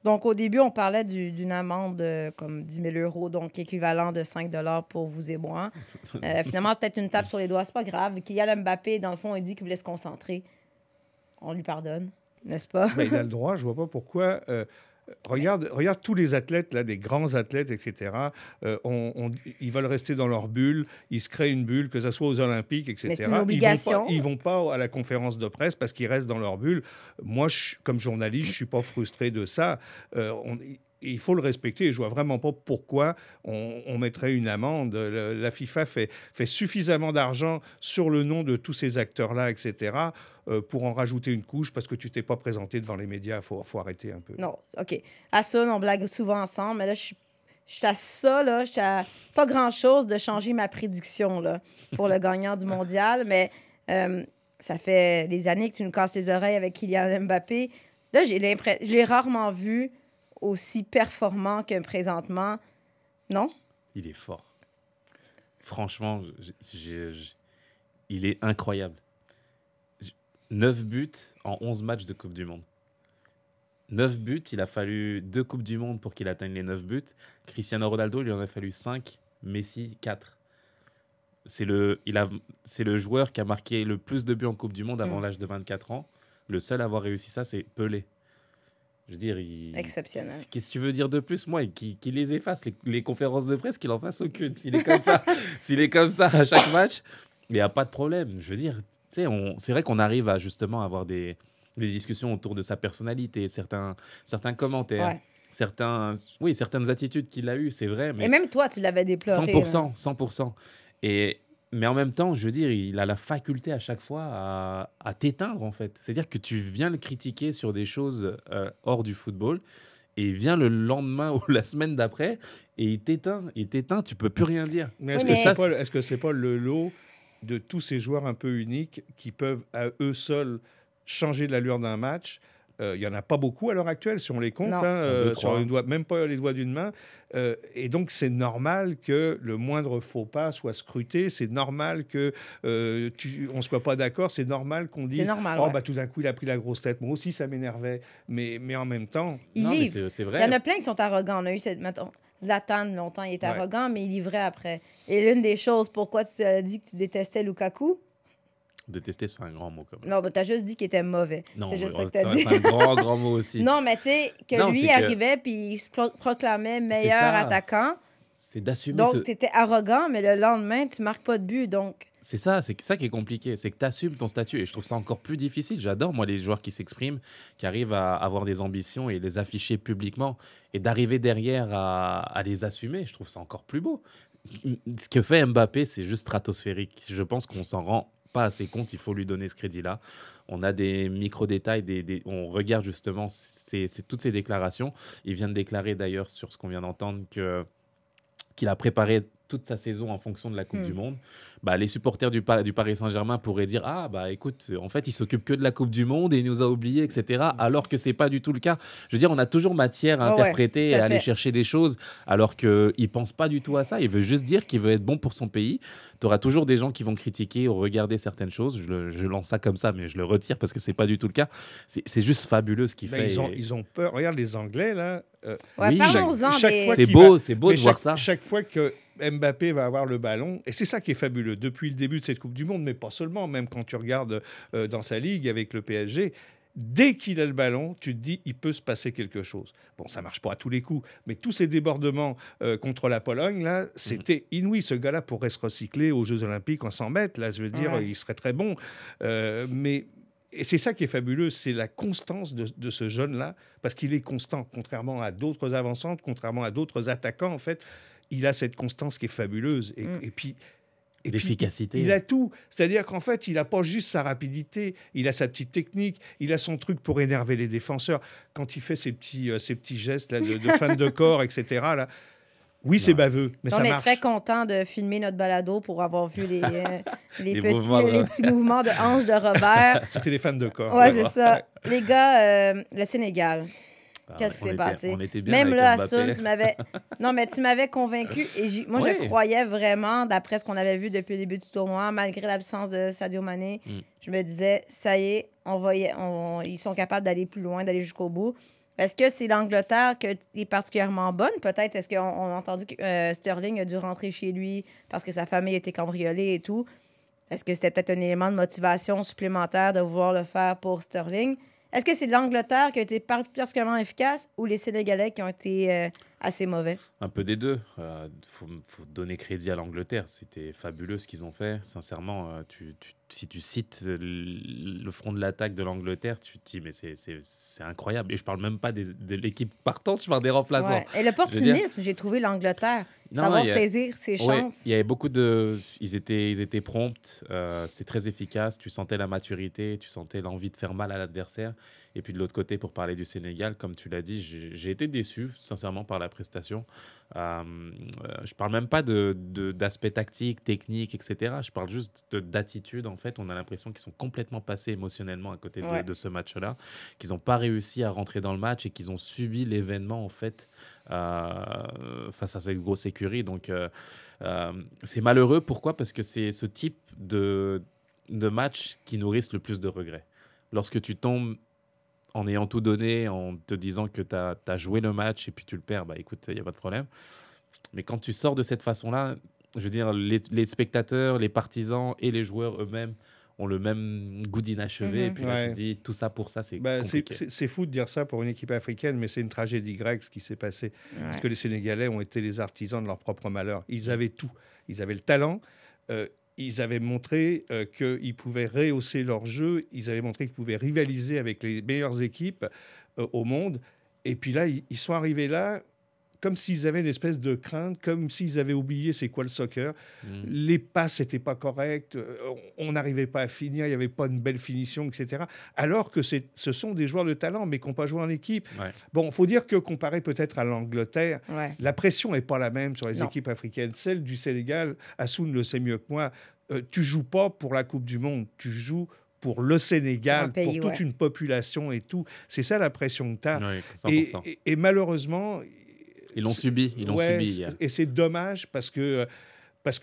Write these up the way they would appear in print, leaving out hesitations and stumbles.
Donc, au début, on parlait d'une amende de comme 10 000 €, donc équivalent de 5 pour vous et moi. Finalement, peut-être une tape sur les doigts, c'est pas grave. Kylian Mbappé, dans le fond, il dit qu'il voulait se concentrer. On lui pardonne, n'est-ce pas? Ben, il a le droit, je vois pas pourquoi. Regarde tous les athlètes, là, des grands athlètes, etc. Ils veulent rester dans leur bulle, ils se créent une bulle, que ce soit aux Olympiques, Mais c'est une etc. obligation. Ils vont pas à la conférence de presse parce qu'ils restent dans leur bulle. Moi, comme journaliste, je suis pas frustré de ça. Il faut le respecter et je vois vraiment pas pourquoi on mettrait une amende. La FIFA fait suffisamment d'argent sur le nom de tous ces acteurs-là, etc., pour en rajouter une couche parce que tu t'es pas présenté devant les médias. Faut arrêter un peu. Non, OK. À ça, on blague souvent ensemble, mais là, je suis à ça, là. Je suis à pas grand-chose de changer ma prédiction, là, pour le gagnant du mondial, mais ça fait des années que tu nous casses les oreilles avec Kylian Mbappé. Là, je l'ai rarement vu aussi performant que présentement. Non? Il est fort. Franchement, il est incroyable. 9 buts en 11 matchs de Coupe du Monde. 9 buts, il a fallu 2 Coupes du Monde pour qu'il atteigne les 9 buts. Cristiano Ronaldo, il en a fallu 5, Messi 4. C'est le joueur qui a marqué le plus de buts en Coupe du Monde avant l'âge de 24 ans. Le seul à avoir réussi ça, c'est Pelé. Je veux dire, Exceptionnel. Qu'est-ce que tu veux dire de plus, moi? Qu'il les efface, les conférences de presse, qu'il en fasse aucune. S'il est comme ça, s'il est comme ça à chaque match, il n'y a pas de problème. Je veux dire, tu sais, c'est vrai qu'on arrive à justement avoir des discussions autour de sa personnalité, certains commentaires, Ouais. certaines attitudes qu'il a eues, c'est vrai, mais Et même toi, tu l'avais déploré. 100%, 100%. Mais en même temps, je veux dire, il a la faculté à chaque fois à t'éteindre, en fait. C'est-à-dire que tu viens le critiquer sur des choses hors du football, et il vient le lendemain ou la semaine d'après, et il t'éteint, tu peux plus rien dire. Mais Oui, est-ce que c'est pas le lot de tous ces joueurs un peu uniques qui peuvent à eux seuls changer l'allure d'un match? Il n'y en a pas beaucoup à l'heure actuelle, si on les compte, Non. hein, Sont deux, sur trois. même pas les doigts d'une main. Et donc, c'est normal que le moindre faux pas soit scruté. C'est normal que on ne soit pas d'accord. C'est normal qu'on C'est dise normal, oh, ouais. bah, tout d'un coup, il a pris la grosse tête. Moi aussi, ça m'énervait. Mais en même temps, Il Non, mais livre. c'est Il y vrai. en a plein qui sont arrogants. On a eu mettons, Zlatan, longtemps, il était Ouais. arrogant, mais il livrait après. Et l'une des choses, pourquoi tu as dit que tu détestais Lukaku? Détester, c'est un grand mot, quand même. Non, t'as juste dit qu'il était mauvais. Non, C'est juste ça que t'as dit. c'est un grand, grand mot aussi. Non, mais tu sais, que Non, lui c'est que- arrivait puis il se proclamait meilleur ça. attaquant. C'est d'assumer Donc, t'étais arrogant, mais le lendemain, tu marques pas de but. Donc, C'est ça qui est compliqué, c'est que tu assumes ton statut et je trouve ça encore plus difficile. J'adore, moi, les joueurs qui s'expriment, qui arrivent à avoir des ambitions et les afficher publiquement et d'arriver derrière à les assumer, je trouve ça encore plus beau. Ce que fait Mbappé, c'est juste stratosphérique. Je pense qu'on s'en rend pas assez compte, il faut lui donner ce crédit-là. On a des micro-détails, on regarde justement toutes ces déclarations. Il vient de déclarer d'ailleurs sur ce qu'on vient d'entendre qu'il a préparé toute sa saison en fonction de la Coupe du Monde. Bah, les supporters du Paris Saint-Germain pourraient dire ah bah écoute, en fait il s'occupe que de la Coupe du Monde et il nous a oubliés, etc. Alors que c'est pas du tout le cas. Je veux dire, on a toujours matière à ouais, interpréter tout et à à aller fait. chercher des choses, alors qu'il pense pas du tout à ça. Il veut juste dire qu'il veut être bon pour son pays. Tu auras toujours des gens qui vont critiquer ou regarder certaines choses. Je lance ça comme ça, mais je le retire parce que c'est pas du tout le cas. C'est juste fabuleux ce qu'il ben, fait. ils ont peur. Regarde les Anglais, là. ouais, Oui. parlons-en Chaque des... fois C'est qu'il beau, va- c'est beau mais de voir ça. Chaque fois que Mbappé va avoir le ballon, et c'est ça qui est fabuleux, depuis le début de cette Coupe du Monde, mais pas seulement, même quand tu regardes dans sa ligue avec le PSG, dès qu'il a le ballon, tu te dis, il peut se passer quelque chose. Bon, ça marche pas à tous les coups, mais tous ces débordements contre la Pologne, là, c'était inouï. Ce gars-là pourrait se recycler aux Jeux Olympiques en 100 mètres, là, je veux dire, Ouais. il serait très bon. Et c'est ça qui est fabuleux, c'est la constance de ce jeune-là, parce qu'il est constant, contrairement à d'autres avancantes, contrairement à d'autres attaquants, en fait. Il a cette constance qui est fabuleuse. Et puis, L'efficacité. il a tout. C'est-à-dire qu'en fait, il n'a pas juste sa rapidité, il a sa petite technique, il a son truc pour énerver les défenseurs. Quand il fait ces petits gestes là, de fin de corps, etc., là, oui, c'est baveux, mais On ça est marche. très content de filmer notre balado pour avoir vu les Les mouvements de- les petits mouvements de hanche de Robert. C'était des fans de corps. Ouais, c'est ça. Les gars, le Sénégal, Ah qu'est-ce qui ouais, s'est passé? on était bien Même avec là, Mbappé. Assun, tu m'avais... Non, mais tu m'avais convaincu. Et moi, Ouais. je croyais vraiment, d'après ce qu'on avait vu depuis le début du tournoi, malgré l'absence de Sadio Mané, je me disais, ça y est, ils sont capables d'aller plus loin, d'aller jusqu'au bout. Est-ce que c'est l'Angleterre qui est particulièrement bonne? Peut-être, est-ce qu'on a entendu que Sterling a dû rentrer chez lui parce que sa famille a été cambriolée et tout? Est-ce que c'était peut-être un élément de motivation supplémentaire de vouloir le faire pour Sterling? Est-ce que c'est l'Angleterre qui a été particulièrement efficace ou les Sénégalais qui ont été assez mauvais? Un peu des deux. Faut donner crédit à l'Angleterre. C'était fabuleux ce qu'ils ont fait. Sincèrement, si tu cites le front de l'attaque de l'Angleterre, tu te dis, mais c'est incroyable. Et je parle même pas de l'équipe partante, je parle des remplaçants. Ouais. Et l'opportunisme, j'ai trouvé l'Angleterre. Savoir saisir ses chances. Il y avait beaucoup ils étaient prompts, c'est très efficace. Tu sentais la maturité, tu sentais l'envie de faire mal à l'adversaire. Et puis de l'autre côté, pour parler du Sénégal, comme tu l'as dit, j'ai été déçu, sincèrement, par la prestation. Je parle même pas d'aspect tactique, technique, etc. Je parle juste d'attitude. En fait, on a l'impression qu'ils sont complètement passés émotionnellement à côté de ce match-là, qu'ils n'ont pas réussi à rentrer dans le match et qu'ils ont subi l'événement, en fait, face à cette grosse écurie. Donc, c'est malheureux. Pourquoi? Parce que c'est ce type de match qui nourrissent le plus de regrets. Lorsque tu tombes en ayant tout donné, en te disant que tu as joué le match et puis tu le perds, bah écoute, il n'y a pas de problème. Mais quand tu sors de cette façon-là, je veux dire, les spectateurs, les partisans et les joueurs eux-mêmes ont le même goût d'inachevé. Et puis là, tu te dis, tout ça pour ça, c'est compliqué. C'est fou de dire ça pour une équipe africaine, mais c'est une tragédie grecque ce qui s'est passé. Parce que les Sénégalais ont été les artisans de leur propre malheur. Ils avaient tout. Ils avaient le talent. Ils avaient montré qu'ils pouvaient rehausser leur jeu. Ils avaient montré qu'ils pouvaient rivaliser avec les meilleures équipes au monde. Et puis là, ils sont arrivés là comme s'ils avaient une espèce de crainte, comme s'ils avaient oublié c'est quoi le soccer. Les passes n'étaient pas correctes, on n'arrivait pas à finir, il n'y avait pas une belle finition, etc. Alors que ce sont des joueurs de talent, mais qui n'ont pas joué en équipe. Bon, il faut dire que comparé peut-être à l'Angleterre, la pression n'est pas la même sur les équipes africaines. Celle du Sénégal, Hassoun le sait mieux que moi, tu joues pas pour la Coupe du Monde, tu joues pour le Sénégal, pays, pour toute une population et tout. C'est ça la pression que tu as. Et malheureusement... Ils l'ont subi, hier. Et c'est dommage parce que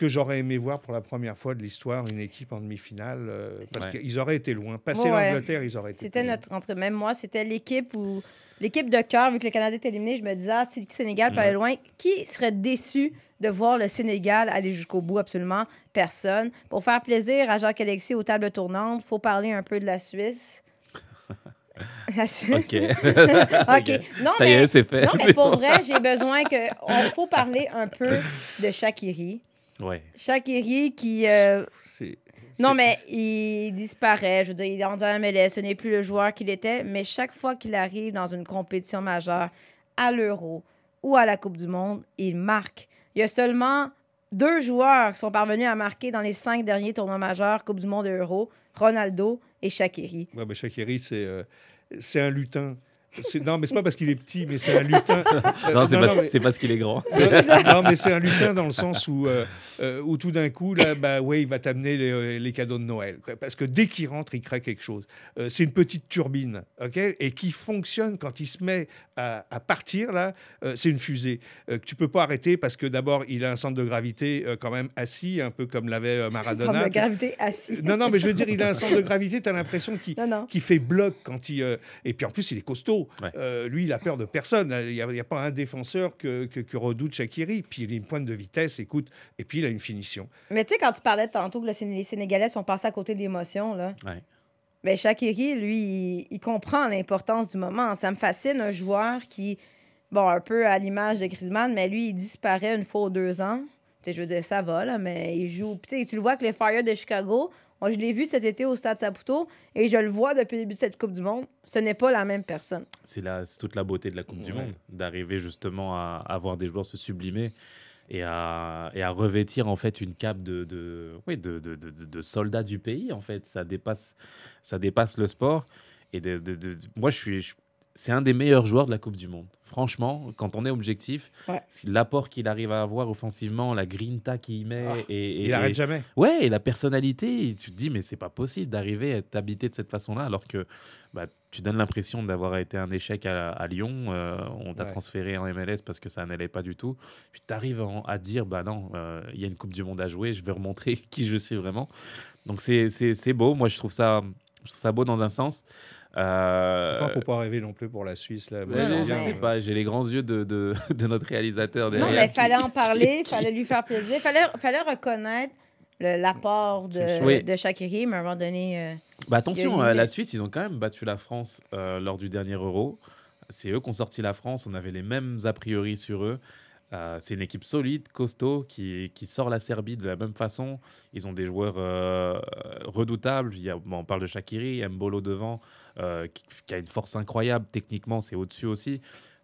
j'aurais aimé voir pour la première fois de l'histoire une équipe en demi-finale. Parce qu'ils auraient été loin. Passer l'Angleterre, ils auraient été C'était loin. Même moi, c'était l'équipe de cœur, vu que le Canada est éliminé. Je me disais, si le Sénégal peut aller loin, qui serait déçu de voir le Sénégal aller jusqu'au bout? Absolument personne. Pour faire plaisir à Jacques-Alexis aux tables tournantes, il faut parler un peu de la Suisse. La Suisse. OK. Non, ça y est, c'est fait. Non, mais pour vrai, j'ai besoin que... Il faut parler un peu de Shaqiri. Shaqiri qui... Non, mais il disparaît. Je veux dire, il est rendu à MLS. Ce n'est plus le joueur qu'il était. Mais chaque fois qu'il arrive dans une compétition majeure, à l'Euro ou à la Coupe du Monde, il marque. Il y a seulement 2 joueurs qui sont parvenus à marquer dans les 5 derniers tournois majeurs, Coupe du Monde et Euro, Ronaldo et Shaqiri. Oui, mais Shaqiri, c'est un lutin. Non, mais c'est pas parce qu'il est petit, mais c'est un lutin. Non, c'est parce qu'il est grand. Non, mais c'est un lutin dans le sens où tout d'un coup, là, il va t'amener les cadeaux de Noël. Parce que dès qu'il rentre, il crée quelque chose. C'est une petite turbine, ok, et qui fonctionne quand il se met à partir, là. C'est une fusée que tu peux pas arrêter parce que d'abord, il a un centre de gravité quand même assis, un peu comme l'avait Maradona. Centre de gravité assis. Non, mais je veux dire, il a un centre de gravité, tu as l'impression qu'il fait bloc quand il... Et puis en plus, il est costaud. Lui, il a peur de personne. Il n'y a pas un défenseur que redoute Shaqiri. Puis il a une pointe de vitesse, écoute, et puis il a une finition. Mais tu sais, quand tu parlais tantôt que les Sénégalais sont passés à côté de l'émotion, là. Mais Shaqiri, lui, il comprend l'importance du moment. Ça me fascine, un joueur qui, un peu à l'image de Griezmann, mais lui, il disparaît une fois aux 2 ans. Tu sais, je veux dire, ça va, là, mais il joue. Tu le vois que les Fire de Chicago... Moi, je l'ai vu cet été au Stade Saputo et je le vois depuis le début de cette Coupe du Monde. Ce n'est pas la même personne. C'est toute la beauté de la Coupe du Monde, d'arriver justement à voir des joueurs se sublimer et à revêtir en fait une cape de soldats du pays. En fait, ça dépasse le sport. Et moi, c'est un des meilleurs joueurs de la Coupe du Monde. Franchement, quand on est objectif, l'apport qu'il arrive à avoir offensivement, la grinta qu'il met... il n'arrête jamais. Ouais, et la personnalité, tu te dis, mais c'est pas possible d'arriver à t'habiter de cette façon-là, alors que tu donnes l'impression d'avoir été un échec à Lyon. On t'a transféré en MLS parce que ça n'allait pas du tout. Puis tu arrives à dire, non, il y a une Coupe du Monde à jouer, je vais remontrer qui je suis vraiment. Donc c'est beau. Moi, je trouve ça beau dans un sens. Il Euh, ne faut pas rêver non plus pour la Suisse. Là. Moi, mais Non, j'aime non, je bien, sais pas, j'ai les grands yeux de notre réalisateur Non, mais derrière. il fallait en parler, il fallait lui faire plaisir. Fallait reconnaître l'apport Oui. de Shaqiri, mais à un moment donné... Bah il y a attention, une la limite. Suisse, ils ont quand même battu la France lors du dernier Euro. C'est eux qui ont sorti la France. On avait les mêmes a priori sur eux. C'est une équipe solide, costaud, qui sort la Serbie de la même façon. Ils ont des joueurs redoutables. On parle de Shaqiri, Mbolo devant, qui a une force incroyable. Techniquement, c'est au-dessus aussi.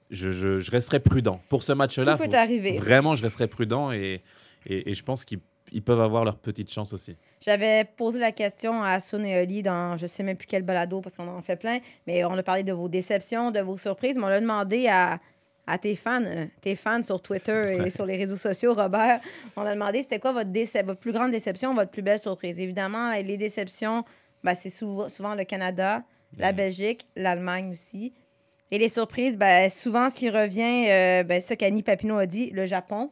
Je resterai prudent. Pour ce match-là, Tout peut arriver. vraiment, je resterai prudent et je pense qu'ils peuvent avoir leur petite chance aussi. J'avais posé la question à Sun et Oli dans je sais même plus quel balado parce qu'on en fait plein, mais on a parlé de vos déceptions, de vos surprises, mais on l'a demandé à tes fans sur Twitter et sur les réseaux sociaux, Robert. On a demandé c'était quoi votre plus grande déception, votre plus belle surprise. Évidemment, les déceptions, ben, c'est souvent le Canada, la Belgique, l'Allemagne aussi. Et les surprises, ben, souvent, ce qui revient, ben, ce qu'Annie Papineau a dit, le Japon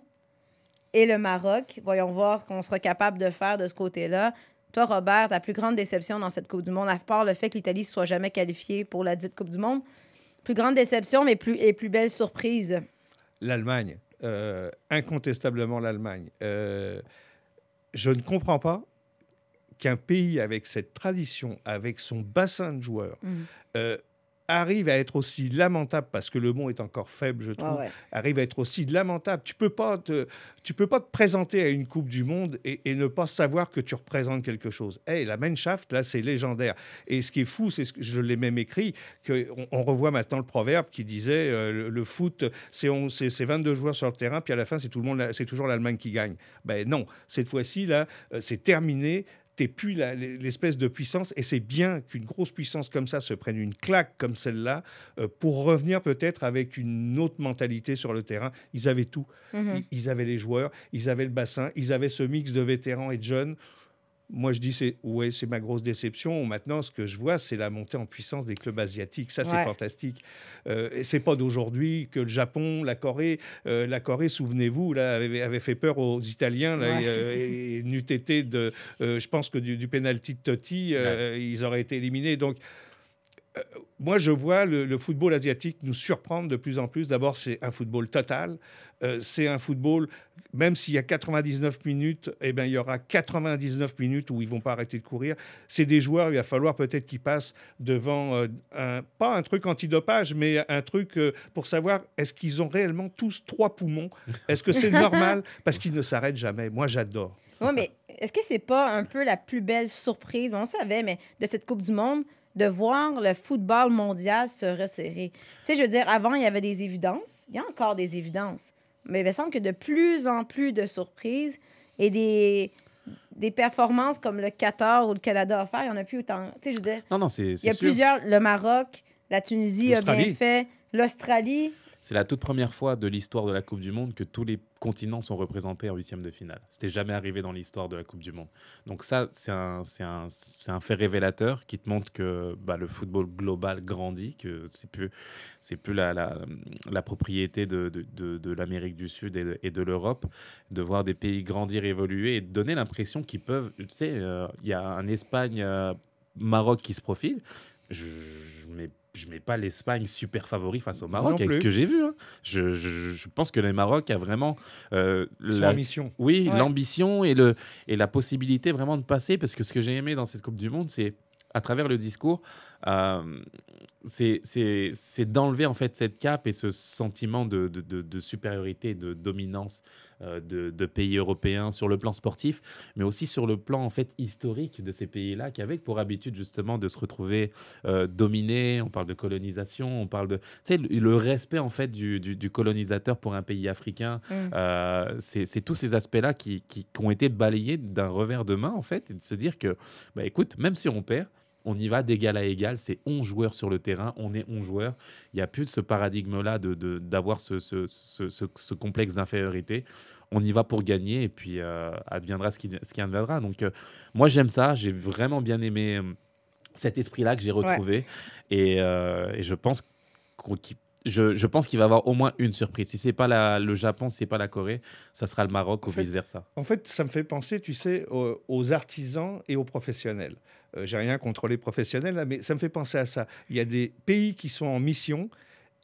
et le Maroc. Voyons voir ce qu'on sera capable de faire de ce côté-là. Toi, Robert, ta plus grande déception dans cette Coupe du Monde, à part le fait que l'Italie ne soit jamais qualifiée pour la dite Coupe du Monde, plus grande déception, mais plus belle surprise. l'Allemagne, incontestablement l'Allemagne. Je ne comprends pas qu'un pays avec cette tradition, avec son bassin de joueurs, arrive à être aussi lamentable, parce que le mot est encore faible, je trouve, Ouais. arrive à être aussi lamentable. Tu peux pas te présenter à une Coupe du Monde et ne pas savoir que tu représentes quelque chose. Hey, la Mannschaft, là, c'est légendaire. Et ce qui est fou, c'est ce que je l'ai même écrit, qu'on revoit maintenant le proverbe qui disait le foot, c'est 22 joueurs sur le terrain, puis à la fin, c'est toujours l'Allemagne qui gagne. Ben non, cette fois-ci, là, c'est terminé. T'es plus l'espèce de puissance, et c'est bien qu'une grosse puissance comme ça se prenne une claque comme celle-là pour revenir peut-être avec une autre mentalité sur le terrain. Ils avaient tout. Ils avaient les joueurs, ils avaient le bassin, ils avaient ce mix de vétérans et de jeunes. Moi, je dis, c'est ma grosse déception. Maintenant, ce que je vois, c'est la montée en puissance des clubs asiatiques. Ça, c'est fantastique. Et c'est pas d'aujourd'hui que le Japon, la Corée, souvenez-vous, là, avait fait peur aux Italiens. Là, et n'eût été je pense que du penalty de Totti, ils auraient été éliminés. Donc, moi, je vois le football asiatique nous surprendre de plus en plus. D'abord, c'est un football total. C'est un football, même s'il y a 99 minutes, eh ben, il y aura 99 minutes où ils ne vont pas arrêter de courir. C'est des joueurs, il va falloir peut-être qu'ils passent devant, pas un truc antidopage, mais un truc pour savoir est-ce qu'ils ont réellement tous 3 poumons. Est-ce que c'est normal? Parce qu'ils ne s'arrêtent jamais. Moi, j'adore. Oui, mais est-ce que c'est pas un peu la plus belle surprise, on le savait, mais de cette Coupe du Monde, de voir le football mondial se resserrer? Tu sais, je veux dire, avant, il y avait des évidences. Il y a encore des évidences. Mais il me semble que de plus en plus de surprises et des performances comme le Qatar ou le Canada a fait, il n'y en a plus autant. Tu sais, je veux dire, Non, c'est il y a sûr. plusieurs... Le Maroc, la Tunisie a bien L'Australie. fait, l'Australie... C'est la toute première fois de l'histoire de la Coupe du Monde que tous les continents sont représentés en huitième de finale. C'était jamais arrivé dans l'histoire de la Coupe du Monde. Donc ça, c'est un fait révélateur qui te montre que le football global grandit, que c'est plus la propriété de l'Amérique du Sud et de l'Europe, de voir des pays grandir, évoluer et de donner l'impression qu'ils peuvent... Tu sais, il y a un Espagne-Maroc qui se profile. Je mets pas l'Espagne super favori face au Maroc avec ce que j'ai vu. Hein. Je pense que le Maroc a vraiment l'ambition. Oui, l'ambition et la possibilité vraiment de passer. Parce que ce que j'ai aimé dans cette Coupe du Monde, c'est à travers le discours, c'est d'enlever en fait cette cape et ce sentiment de supériorité, de dominance de pays européens sur le plan sportif, mais aussi sur le plan en fait historique de ces pays-là qui avaient pour habitude justement de se retrouver dominés. On parle de colonisation, on parle de le respect en fait du colonisateur pour un pays africain. C'est tous ces aspects-là qui ont été balayés d'un revers de main en fait, et de se dire que écoute, même si on perd, on y va d'égal à égal, c'est 11 joueurs sur le terrain, on est 11 joueurs. Il n'y a plus de ce paradigme-là d'avoir ce complexe d'infériorité. On y va pour gagner et puis adviendra ce qui adviendra. Donc moi j'aime ça, j'ai vraiment bien aimé cet esprit-là que j'ai retrouvé. Et je pense je pense qu'il va y avoir au moins une surprise. Si ce n'est pas le Japon, si ce n'est pas la Corée, ça sera le Maroc ou vice-versa. En fait, ça me fait penser, tu sais, aux artisans et aux professionnels. j'ai rien contre les professionnels, là, mais ça me fait penser à ça. Il y a des pays qui sont en mission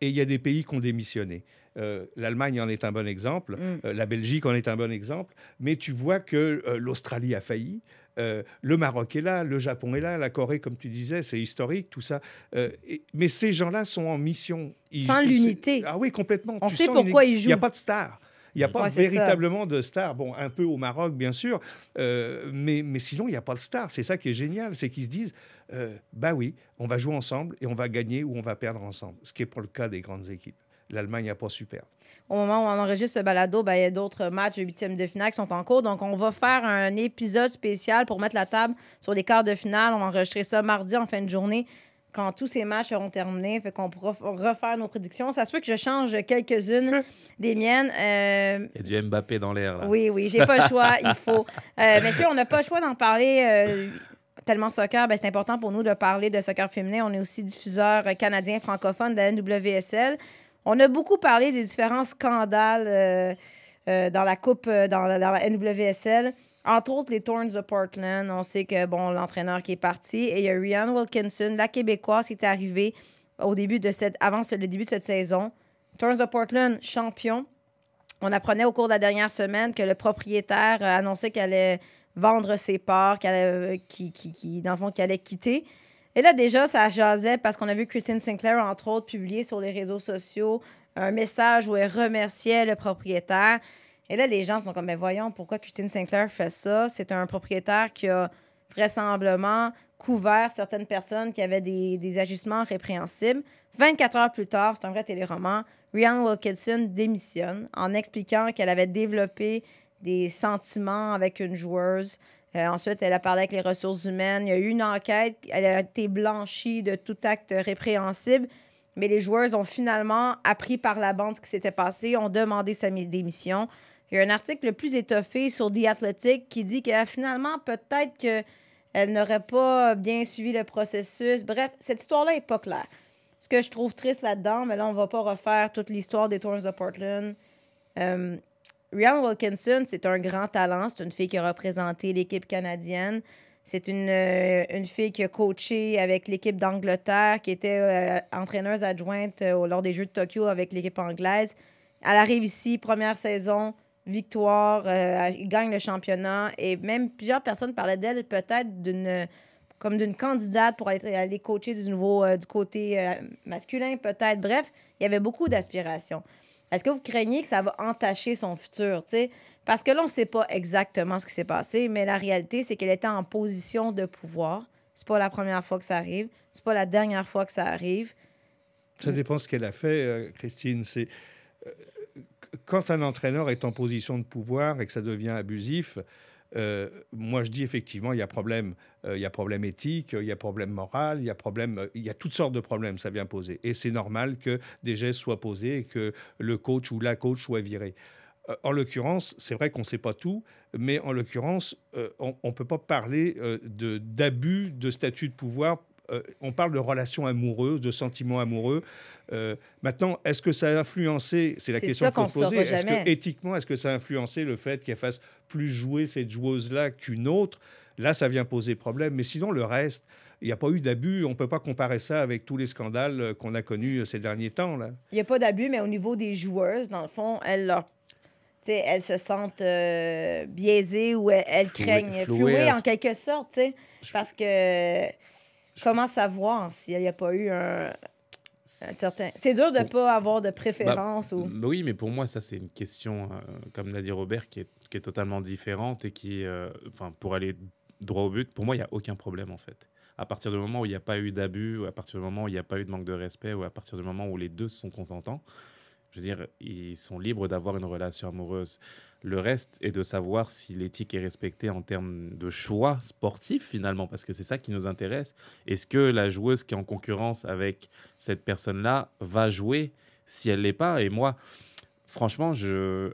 et il y a des pays qui ont démissionné. L'Allemagne en est un bon exemple, la Belgique en est un bon exemple, mais tu vois que l'Australie a failli, le Maroc est là, le Japon est là, la Corée, comme tu disais, c'est historique, tout ça. Mais ces gens-là sont en mission. Sans l'unité. Ah oui, complètement. On sait pourquoi ils jouent. Il n'y a pas de star. Il n'y a pas Ouais, c'est véritablement de star. Bon, un peu au Maroc, bien sûr, mais sinon, il n'y a pas de star. C'est ça qui est génial, c'est qu'ils se disent, bah oui, on va jouer ensemble et on va gagner ou on va perdre ensemble. Ce qui n'est pas le cas des grandes équipes. L'Allemagne n'a pas su perdre. Au moment où on enregistre ce balado, ben, il y a d'autres matchs de huitièmes de finale qui sont en cours. Donc, on va faire un épisode spécial pour mettre la table sur les quarts de finale. On va enregistrer ça mardi en fin de journée quand tous ces matchs seront terminés. Fait qu'on pourra refaire nos prédictions. Ça se peut que je change quelques-unes des miennes. Il y a du Mbappé dans l'air, là. Oui, j'ai pas le choix. Il faut. Mais si on n'a pas le choix d'en parler... Tellement soccer, ben, c'est important pour nous de parler de soccer féminin. On est aussi diffuseur canadien francophone de la NWSL. On a beaucoup parlé des différents scandales dans la Coupe, dans la NWSL. Entre autres, les Thorns de Portland. On sait que, bon, l'entraîneur qui est parti. Et il y a Rhian Wilkinson, la Québécoise, qui est arrivée avant le début de cette saison. Thorns de Portland, champion. On apprenait au cours de la dernière semaine que le propriétaire annonçait qu'elle allait vendre ses parts, dans le fond, qu'elle allait quitter. Et là, déjà, ça jasait parce qu'on a vu Christine Sinclair, entre autres, publier sur les réseaux sociaux un message où elle remerciait le propriétaire. Et là, les gens sont comme, mais voyons, pourquoi Christine Sinclair fait ça? C'est un propriétaire qui a vraisemblablement couvert certaines personnes qui avaient des agissements répréhensibles. 24 heures plus tard, c'est un vrai téléroman, Rhian Wilkinson démissionne en expliquant qu'elle avait développé des sentiments avec une joueuse. Ensuite, elle a parlé avec les ressources humaines. Il y a eu une enquête. Elle a été blanchie de tout acte répréhensible. Mais les joueuses ont finalement appris par la bande ce qui s'était passé, ont demandé sa démission. Il y a un article plus étoffé sur The Athletic qui dit que finalement, peut-être qu'elle n'aurait pas bien suivi le processus. Bref, cette histoire-là n'est pas claire. Ce que je trouve triste là-dedans, mais là, on ne va pas refaire toute l'histoire des Thorns de Portland. Rhian Wilkinson, c'est un grand talent. C'est une fille qui a représenté l'équipe canadienne. C'est une fille qui a coaché avec l'équipe d'Angleterre, qui était entraîneuse adjointe lors des Jeux de Tokyo avec l'équipe anglaise. Elle arrive ici, première saison, victoire, elle gagne le championnat. Et même plusieurs personnes parlaient d'elle peut-être comme d'une candidate pour aller coacher du côté masculin, peut-être. Bref, il y avait beaucoup d'aspirations. Est-ce que vous craignez que ça va entacher son futur, t'sais? Parce que là, on ne sait pas exactement ce qui s'est passé, mais la réalité, c'est qu'elle était en position de pouvoir. C'est pas la première fois que ça arrive. C'est pas la dernière fois que ça arrive. Ça dépend ce qu'elle a fait, Christine. Quand un entraîneur est en position de pouvoir et que ça devient abusif, moi, je dis effectivement, il y a problème. Il y a problème éthique, il y a problème moral, il y a toutes sortes de problèmes, ça vient poser. Et c'est normal que des gestes soient posés et que le coach ou la coach soit viré. En l'occurrence, c'est vrai qu'on ne sait pas tout, mais en l'occurrence, on ne peut pas parler d'abus de statut de pouvoir. On parle de relations amoureuses, de sentiments amoureux. Maintenant, est-ce que ça a influencé, c'est la question qu'il faut se poser, est-ce que éthiquement, est-ce que ça a influencé le fait qu'elle fasse plus jouer cette joueuse-là qu'une autre? Là, ça vient poser problème. Mais sinon, le reste, il n'y a pas eu d'abus. On ne peut pas comparer ça avec tous les scandales qu'on a connus ces derniers temps, là. Il n'y a pas d'abus, mais au niveau des joueuses, dans le fond, elles se sentent biaisées ou elles craignent flouées en quelque sorte, parce que comment savoir s'il n'y a pas eu un certain... C'est dur de ne pas avoir de préférence. Oui, mais pour moi, ça, c'est une question, comme l'a dit Robert, qui est totalement différente et qui, pour aller droit au but, pour moi, il n'y a aucun problème, en fait. À partir du moment où il n'y a pas eu d'abus, ou à partir du moment où il n'y a pas eu de manque de respect, ou à partir du moment où les deux sont consentants, je veux dire, ils sont libres d'avoir une relation amoureuse. Le reste est de savoir si l'éthique est respectée en termes de choix sportifs, finalement, parce que c'est ça qui nous intéresse. Est-ce que la joueuse qui est en concurrence avec cette personne-là va jouer si elle ne l'est pas? Et moi, Franchement,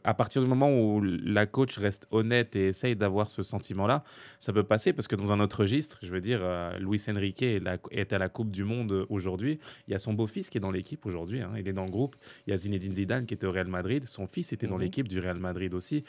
à partir du moment où la coach reste honnête et essaye d'avoir ce sentiment-là, ça peut passer parce que dans un autre registre, je veux dire, Luis Enrique est à la Coupe du Monde aujourd'hui. Il y a son beau-fils qui est dans l'équipe aujourd'hui, hein, il est dans le groupe. Il y a Zinedine Zidane qui était au Real Madrid. Son fils était dans l'équipe du Real Madrid aussi.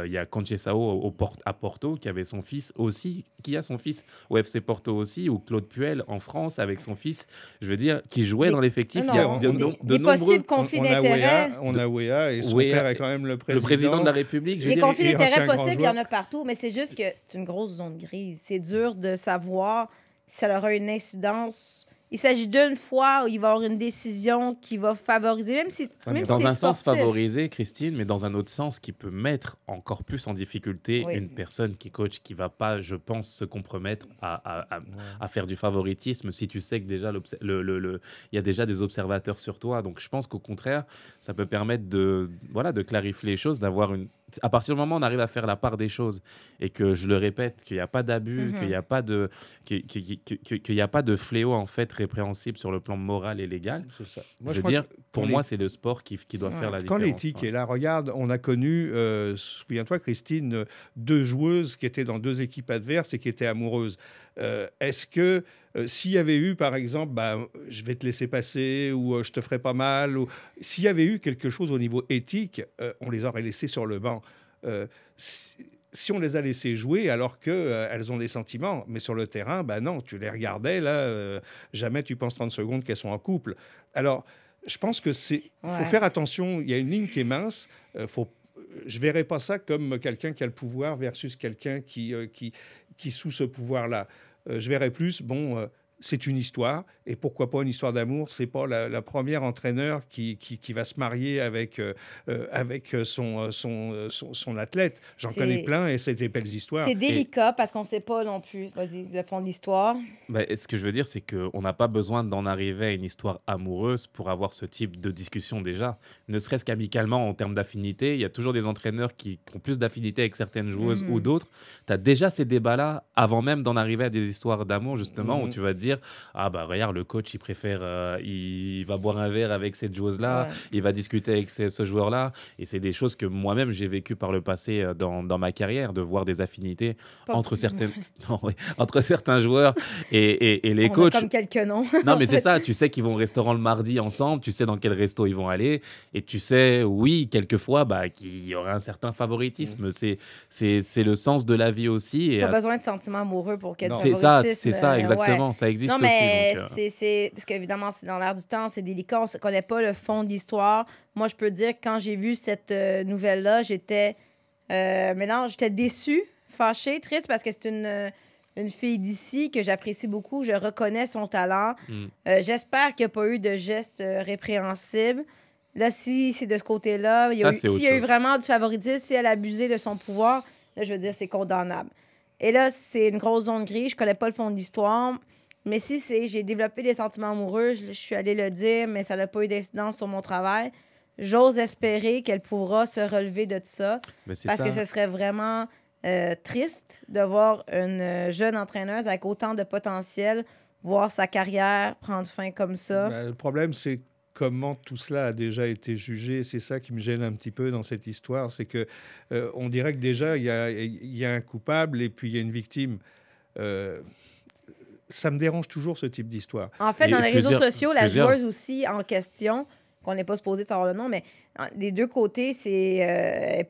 Il y a Conceição à Porto qui avait son fils aussi, qui a son fils au FC Porto aussi, ou Claude Puel en France avec son fils, je veux dire, qui jouait dans l'effectif. Non, Il y a non, de des nombreux... possibles conflits d'intérêts. On a Wea et son Wea, père est quand même le le président de la République. Je veux Les dire, conflits et d'intérêts ancien grand possibles, il y en joueur. a partout, mais c'est juste que c'est une grosse zone grise. C'est dur de savoir si ça aura une incidence. Il s'agit d'une fois où il va y avoir une décision qui va favoriser, même si, même si dans c'est un sens sportif. favoriser, Christine, mais dans un autre sens qui peut mettre encore plus en difficulté Oui. une personne qui coach qui va pas, je pense, se compromettre à faire du favoritisme si tu sais que déjà il y a déjà des observateurs sur toi. Donc je pense qu'au contraire, ça peut permettre de clarifier les choses, à partir du moment où on arrive à faire la part des choses et que, je le répète, qu'il n'y a pas d'abus, qu'il n'y a pas de fléau en fait répréhensible sur le plan moral et légal. C'est ça. Je veux dire, pour moi, c'est le sport qui doit faire la Quand différence. l'éthique est là, regarde, on a connu, souviens-toi Christine, 2 joueuses qui étaient dans 2 équipes adverses et qui étaient amoureuses. Est-ce que s'il y avait eu, par exemple, je vais te laisser passer ou je te ferai pas mal, ou s'il y avait eu quelque chose au niveau éthique, on les aurait laissés sur le banc. Si on les a laissés jouer alors qu'elles ont des sentiments, mais sur le terrain, non, tu les regardais, là, jamais tu penses 30 secondes qu'elles sont en couple. Alors, je pense que faut faire attention, il y a une ligne qui est mince, je ne verrais pas ça comme quelqu'un qui a le pouvoir versus quelqu'un qui sous ce pouvoir-là. Je verrais plus, c'est une histoire, et pourquoi pas une histoire d'amour. C'est pas la première entraîneur qui va se marier avec son athlète. J'en connais plein, et c'est des belles histoires. C'est délicat parce qu'on ne sait pas non plus, vas-y, le fond de l'histoire. Ce que je veux dire, c'est qu'on n'a pas besoin d'en arriver à une histoire amoureuse pour avoir ce type de discussion déjà. Ne serait-ce qu'amicalement, en termes d'affinité, il y a toujours des entraîneurs qui ont plus d'affinité avec certaines joueuses ou d'autres. Tu as déjà ces débats-là avant même d'en arriver à des histoires d'amour, justement, où tu vas te dire, regarde, le coach, il préfère, il va boire un verre avec cette joueuse-là, il va discuter avec ce joueur-là. Et c'est des choses que moi-même, j'ai vécues par le passé dans ma carrière, de voir des affinités entre certains joueurs et les coachs. Comme quelques noms. Non, mais c'est ça. Tu sais qu'ils vont au restaurant le mardi ensemble, tu sais dans quel resto ils vont aller, et tu sais, oui, quelquefois, qu'il y aura un certain favoritisme. C'est le sens de la vie aussi. Pas besoin de sentiments amoureux pour qu'il y ait du favoritisme. C'est ça, exactement. Ouais. Ça existe non, mais aussi. c'est parce qu'évidemment, c'est dans l'air du temps, c'est délicat, on ne connaît pas le fond de l'histoire. Moi, je peux dire que quand j'ai vu cette nouvelle-là, j'étais déçue, fâchée, triste, parce que c'est une fille d'ici que j'apprécie beaucoup. Je reconnais son talent. J'espère qu'il n'y a pas eu de gestes répréhensibles. Là, si c'est de ce côté-là, s'il y a eu vraiment du favoritisme, si elle a abusé de son pouvoir, là, je veux dire, c'est condamnable. Et là, c'est une grosse zone grise. Je connais pas le fond de l'histoire. Mais si j'ai développé des sentiments amoureux, je suis allée le dire, mais ça n'a pas eu d'incidence sur mon travail, j'ose espérer qu'elle pourra se relever de ça. Parce que ce serait vraiment triste de voir une jeune entraîneuse avec autant de potentiel voir sa carrière prendre fin comme ça. Le problème, c'est comment tout cela a déjà été jugé. C'est ça qui me gêne un petit peu dans cette histoire. C'est que on dirait que déjà, il y a un coupable et puis il y a une victime. Ça me dérange toujours, ce type d'histoire. En fait, dans les réseaux sociaux, la joueuse aussi en question, qu'on n'est pas supposé de savoir le nom, mais des deux côtés, Rihanna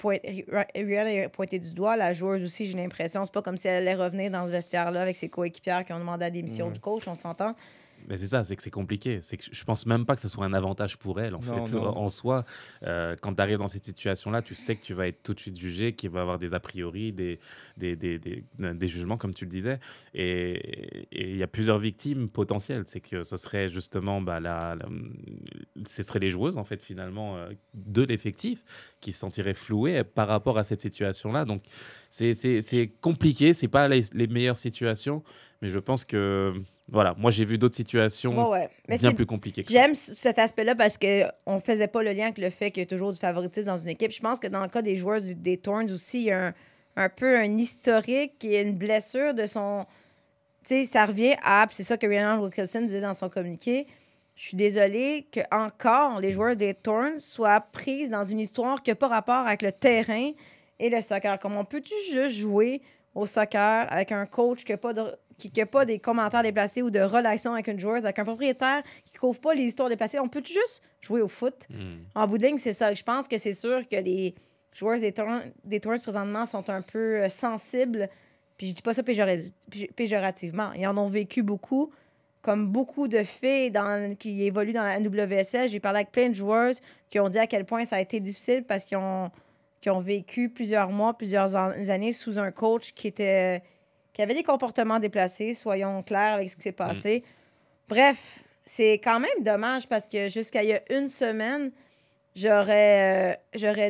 est pointée du doigt. La joueuse aussi, j'ai l'impression. C'est pas comme si elle allait revenir dans ce vestiaire-là avec ses coéquipières qui ont demandé la démission du coach, on s'entend. Mais c'est ça, c'est que c'est compliqué. C'est que je pense même pas que ce soit un avantage pour elle, en soi. Quand tu arrives dans cette situation-là, tu sais que tu vas être tout de suite jugé, qu'il va y avoir des a priori, des jugements, comme tu le disais. Et il y a plusieurs victimes potentielles. C'est que ce serait justement, ce seraient les joueuses, en fait, finalement, de l'effectif, qui se sentiraient flouées par rapport à cette situation-là. Donc, c'est compliqué. C'est pas les meilleures situations, mais je pense que... Voilà, moi j'ai vu d'autres situations bien plus compliquées que ça. J'aime cet aspect-là parce qu'on ne faisait pas le lien avec le fait qu'il y a toujours du favoritisme dans une équipe. Je pense que dans le cas des joueurs des Thorns aussi, il y a un peu un historique et une blessure de son... Tu sais, ça revient à... C'est ça que Rhiannon Wilkinson disait dans son communiqué. je suis désolée que encore les joueurs des Thorns soient prises dans une histoire qui n'a pas rapport avec le terrain et le soccer. Comme on peut-tu juste jouer au soccer avec un coach qui n'a pas des commentaires déplacés ou de relations avec une joueuse, avec un propriétaire qui ne couvre pas les histoires déplacées? On peut juste jouer au foot? En bout de ligne, c'est ça. Je pense que c'est sûr que les joueurs des Thorns présentement sont un peu sensibles. Puis je dis pas ça péjorativement. Ils en ont vécu beaucoup. Comme beaucoup de filles qui évoluent dans la NWSL, j'ai parlé avec plein de joueuses qui ont dit à quel point ça a été difficile parce qu'ils ont vécu plusieurs mois, plusieurs années sous un coach qui avait des comportements déplacés, soyons clairs avec ce qui s'est passé. Bref, c'est quand même dommage parce que jusqu'à il y a une semaine, j'aurais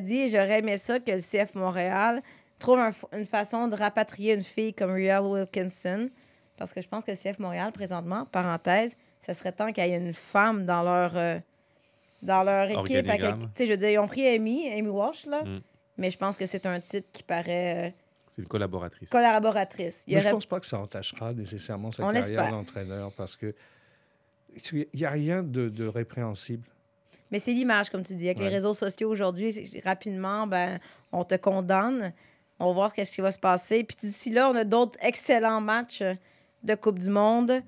dit et j'aurais aimé ça que le CF Montréal trouve une façon de rapatrier une fille comme Riel Wilkinson. Parce que je pense que le CF Montréal, présentement, parenthèse, ça serait temps qu'il y ait une femme dans leur équipe. Je veux dire, ils ont pris Amy Walsh, là. Mais je pense que c'est un titre qui paraît... c'est une collaboratrice. Mais je pense pas que ça entachera nécessairement sa carrière d'entraîneur parce que il n'y a rien de répréhensible. Mais c'est l'image, comme tu dis. Avec les réseaux sociaux aujourd'hui, rapidement, on te condamne. On va voir ce qui va se passer. Puis d'ici là, on a d'autres excellents matchs de Coupe du Monde.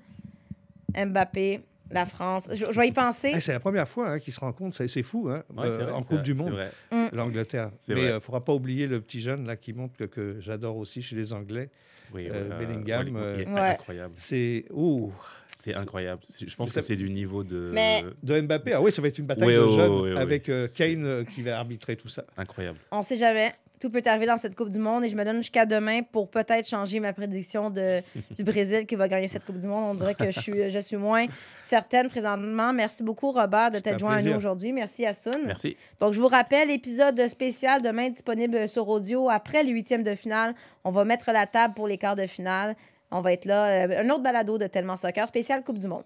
Mbappé, la France. Je vais y penser. C'est la première fois qu'ils se rencontrent. C'est fou, hein? Vrai, en Coupe du Monde, l'Angleterre. Mais il ne faudra pas oublier le petit jeune là, qui montre que j'adore aussi chez les Anglais. Bellingham. Incroyable. C'est incroyable. Je pense que c'est du niveau de Mbappé. Ah oui, ça va être une bataille de jeunes avec Kane qui va arbitrer tout ça. Incroyable. On ne sait jamais. Tout peut arriver dans cette Coupe du Monde et je me donne jusqu'à demain pour peut-être changer ma prédiction du Brésil qui va gagner cette Coupe du Monde. On dirait que je suis moins certaine présentement. Merci beaucoup, Robert, de t'être joint à nous aujourd'hui. Merci, Assoun. Merci. Donc, je vous rappelle, épisode spécial demain disponible sur audio après les 8e de finale. On va mettre la table pour les quarts de finale. On va être là. Un autre balado de Tellement Soccer spécial Coupe du Monde.